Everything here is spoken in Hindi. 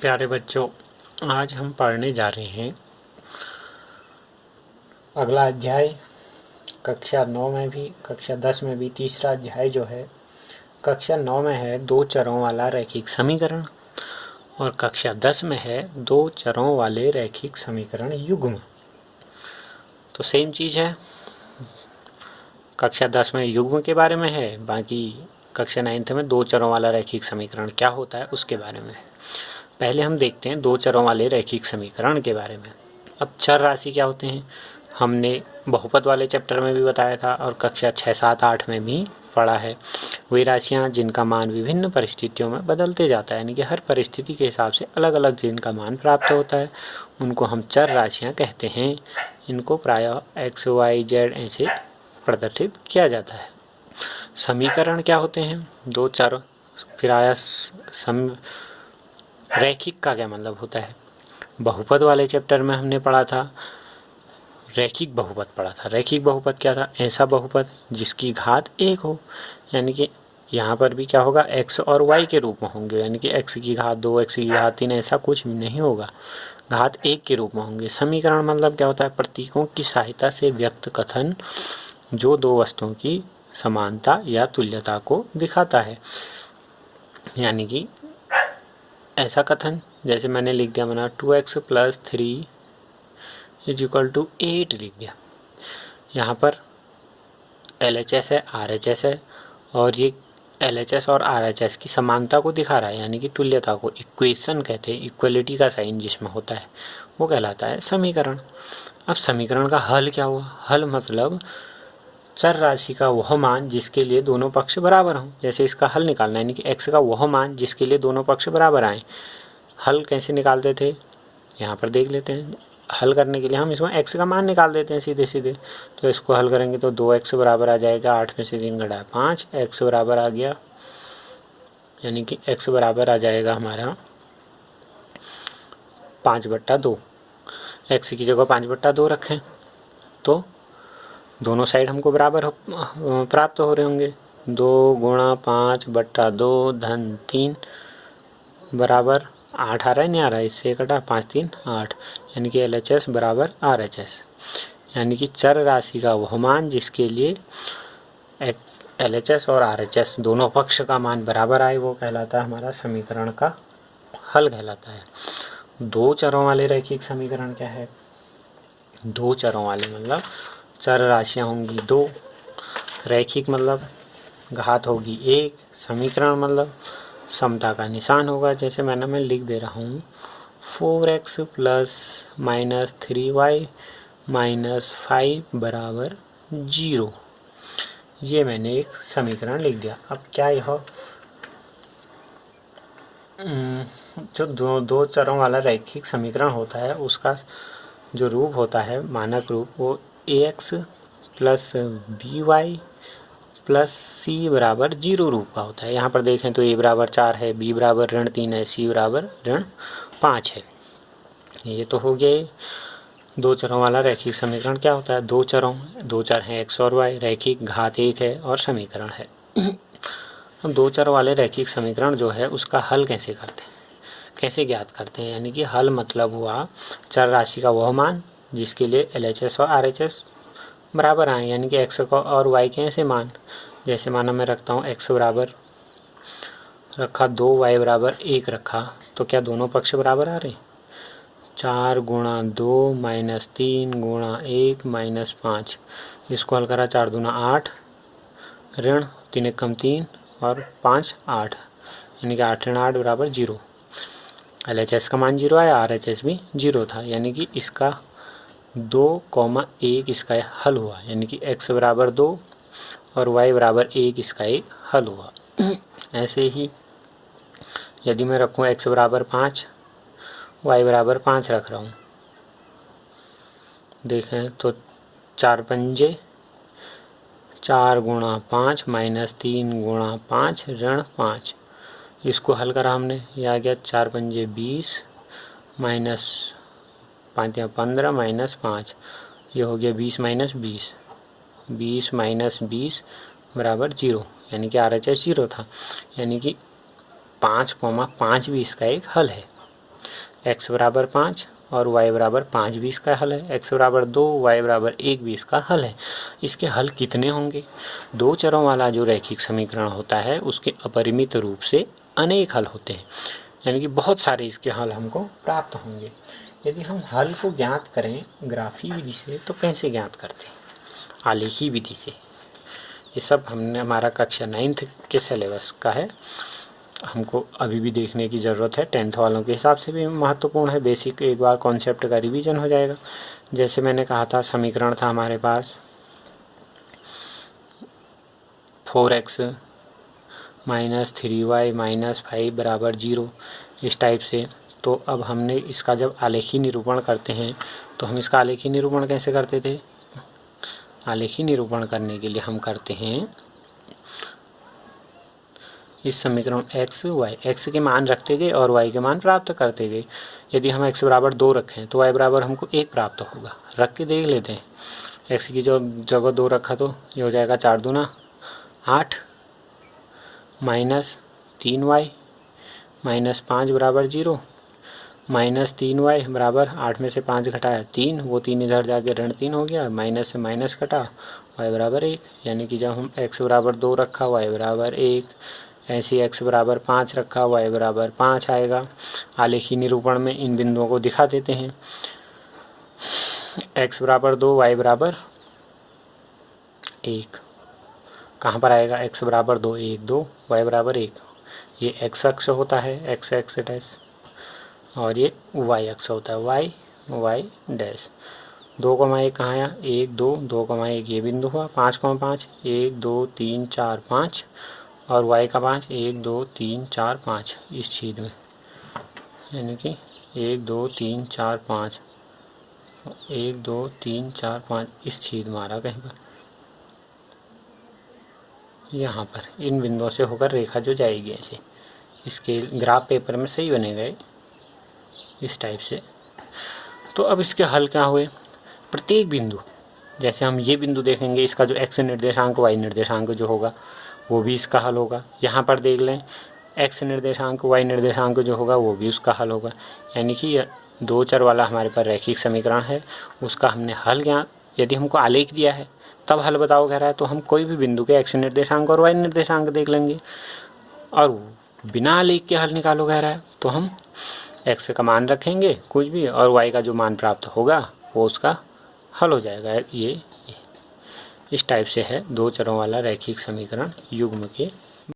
प्यारे बच्चों, आज हम पढ़ने जा रहे हैं अगला अध्याय। कक्षा 9 में भी, कक्षा 10 में भी तीसरा अध्याय जो है कक्षा 9 में है 2 चरों वाला रैखिक समीकरण, और कक्षा 10 में है 2 चरों वाले रैखिक समीकरण युग्म। तो सेम चीज़ है, कक्षा 10 में युग्म के बारे में है, बाकी कक्षा 9 में 2 चरों वाला रैखिक समीकरण क्या होता है उसके बारे में है। पहले हम देखते हैं 2 चरों वाले रैखिक समीकरण के बारे में। अब चर राशि क्या होते हैं हमने बहुपद वाले चैप्टर में भी बताया था, और कक्षा 6, 7, 8 में भी पढ़ा है। वे राशियाँ जिनका मान विभिन्न परिस्थितियों में बदलते जाता है, यानी कि हर परिस्थिति के हिसाब से अलग अलग जिनका मान प्राप्त होता है, उनको हम चर राशियाँ कहते हैं। इनको प्रायः x, y, z ऐसे प्रदर्शित किया जाता है। समीकरण क्या होते हैं? 2 चर। फिर आया रैखिक का क्या मतलब होता है? बहुपद वाले चैप्टर में हमने पढ़ा था, रैखिक बहुपद पढ़ा था। रैखिक बहुपद क्या था? ऐसा बहुपद जिसकी घात 1 हो, यानी कि यहाँ पर भी क्या होगा, x और y के रूप में होंगे, यानी कि x की घात 2, x की घात 3, ऐसा कुछ नहीं होगा, घात 1 के रूप में होंगे। समीकरण मतलब क्या होता है? प्रतीकों की सहायता से व्यक्त कथन जो दो वस्तुओं की समानता या तुल्यता को दिखाता है। यानी कि ऐसा कथन जैसे मैंने लिख दिया, मैंने 2x + 3 = 8 लिख दिया। यहाँ पर LHS है, RHS है, और ये LHS और RHS की समानता को दिखा रहा है, यानी कि तुल्यता को। इक्वेशन कहते हैं, इक्वलिटी का साइन जिसमें होता है वो कहलाता है समीकरण। अब समीकरण का हल क्या हुआ? हल मतलब चर राशि का वह मान जिसके लिए दोनों पक्ष बराबर हों। जैसे इसका हल निकालना, यानी कि x का वह मान जिसके लिए दोनों पक्ष बराबर आए। हल कैसे निकालते थे यहाँ पर देख लेते हैं। हल करने के लिए हम इसमें x का मान निकाल देते हैं सीधे सीधे। तो इसको हल करेंगे तो 2x बराबर आ जाएगा 8 में से 3 घटाया 5, x बराबर आ गया, यानी कि x बराबर आ जाएगा हमारा 5/2। x की जगह 5/2 रखें तो दोनों साइड हमको बराबर प्राप्त हो रहे होंगे। 2 × 5/2 धन 3 बराबर 8 आ रहा है, नहीं आ रहा है, इससे कटा 5 3 8, यानी कि LHS बराबर RHS। यानी कि चर राशि का वह मान जिसके लिए LHS और RHS दोनों पक्ष का मान बराबर आए वो कहलाता है हमारा समीकरण का हल कहलाता है। 2 चरों वाले रैखिक समीकरण क्या है? 2 चरों वाले मतलब चर राशियाँ होंगी 2, रैखिक मतलब घात होगी 1, समीकरण मतलब समता का निशान होगा। जैसे मैं लिख दे रहा हूँ 4x + -3y - 5 = 0। ये मैंने एक समीकरण लिख दिया। अब क्या यह जो दो चरों वाला रैखिक समीकरण होता है उसका जो रूप होता है, मानक रूप, वो ax + by + c = 0 रूप का होता है। यहाँ पर देखें तो a = 4 है, b = -3 है, c = -5 है। ये तो हो गया 2 चरों वाला रैखिक समीकरण। क्या होता है? 2 चर हैं x और y, रैखिक, घात 1 है और समीकरण है। अब 2 चर वाले रैखिक समीकरण जो है उसका हल कैसे करते हैं, कैसे ज्ञात करते हैं? यानी कि हल मतलब हुआ चर राशि का वह मान जिसके लिए LHS और RHS बराबर आए, यानी कि x और y के ऐसे मान। जैसे माना मैं रखता हूँ x बराबर रखा 2, y बराबर 1 रखा, तो क्या दोनों पक्ष बराबर आ रहे? 4 × 2 - 3 × 1 - 5, इसको हल करा 4 दूना 8, ऋण 3 × 3 और 5 8, यानी कि 8 × 8 = 0। LHS का मान 0 आया, RHS भी 0 था, यानी कि इसका 2,1 इसका हल हुआ, यानी कि x बराबर 2 और y बराबर 1 इसका एक हल हुआ। ऐसे ही यदि मैं रखूँ x बराबर 5, y बराबर 5 रख रहा हूँ, देखें तो 4 पंजे 4 × 5 - 3 × 5 ऋण 5, इसको हल करा हमने, यह आ गया 4 पंजे 20 माइनस 5 या 15 - 5, ये हो गया 20 - 20, 20 - 20 = 0, यानी कि RHS 0 था, यानी कि 5,5 भी इसका एक हल है। x बराबर 5 और y बराबर 5 भी इसका हल है, x बराबर 2 y बराबर 1 भी इसका हल है। इसके हल कितने होंगे? दो चरों वाला जो रैखिक समीकरण होता है उसके अपरिमित रूप से अनेक हल होते हैं, यानी कि बहुत सारे इसके हल हमको प्राप्त होंगे। यदि हम हल को ज्ञात करें ग्राफी विधि से तो कैसे ज्ञात करते हैं? आलेखी विधि से। ये सब हमने हमारा कक्षा 9th के सिलेबस का है, हमको अभी भी देखने की ज़रूरत है। 10th वालों के हिसाब से भी महत्वपूर्ण है। बेसिक एक बार कॉन्सेप्ट का रिवीजन हो जाएगा। जैसे मैंने कहा था समीकरण था हमारे पास 4x माइनस 3y माइनस 5 बराबर 0, इस टाइप से। तो अब हमने इसका जब आलेखी निरूपण करते हैं तो हम इसका आलेखी निरूपण कैसे करते थे? आलेखी निरूपण करने के लिए हम करते हैं इस समीकरण x के मान रखते गए और y के मान प्राप्त करते गए। यदि हम x बराबर 2 रखें तो y बराबर हमको 1 प्राप्त होगा। रख के देख लेते हैं। x की जो जगह 2 रखा तो ये हो जाएगा 4 दूना 8 माइनस 3y माइनस 5 बराबर 0 माइनस 3y बराबर 8 में से 5 घटाया 3, वो 3 इधर जाके ऋण 3 हो गया, माइनस से माइनस कटा, y बराबर 1। यानी कि जब हम x बराबर 2 रखा y बराबर 1, ऐसे x बराबर 5 रखा y बराबर 5 आएगा। आलेखी निरूपण में इन बिंदुओं को दिखा देते हैं। x बराबर 2 y बराबर 1 कहाँ पर आएगा? x बराबर 2 1 2 y बराबर 1, ये x अक्ष होता है x एक्स डैश, और ये y अक्ष होता है y डैश। 2,1 कहाँ आया? 1 2 2,1 ये बिंदु हुआ। 5,5 1 2 3 4 5 और y का 5 1 2 3 4 5 इस छेद में, यानी कि 1 2 3 4 5 1 2 3 4 5 इस छेद मारा कहीं पर, यहाँ पर इन बिंदुओं से होकर रेखा जो जाएगी ऐसे, इसके ग्राफ पेपर में सही बनेगा इस टाइप से। तो अब इसके हल क्या हुए? प्रत्येक बिंदु, जैसे हम ये बिंदु देखेंगे इसका जो x निर्देशांक y निर्देशांक जो होगा वो भी इसका हल होगा। यहाँ पर देख लें x निर्देशांक y निर्देशांक जो होगा वो भी उसका हल होगा। यानी कि दो चर वाला हमारे पास रैखिक समीकरण है, उसका हमने हल ज्ञात। यदि हमको आलेख दिया है तब हल बताओ कह रहा है तो हम कोई भी बिंदु के x निर्देशांक और y निर्देशांक देख लेंगे, और बिना आलेख के हल निकालो कह रहा है तो हम x का मान रखेंगे कुछ भी और y का जो मान प्राप्त होगा वो उसका हल हो जाएगा। ये इस टाइप से है दो चरों वाला रैखिक समीकरण युग्म के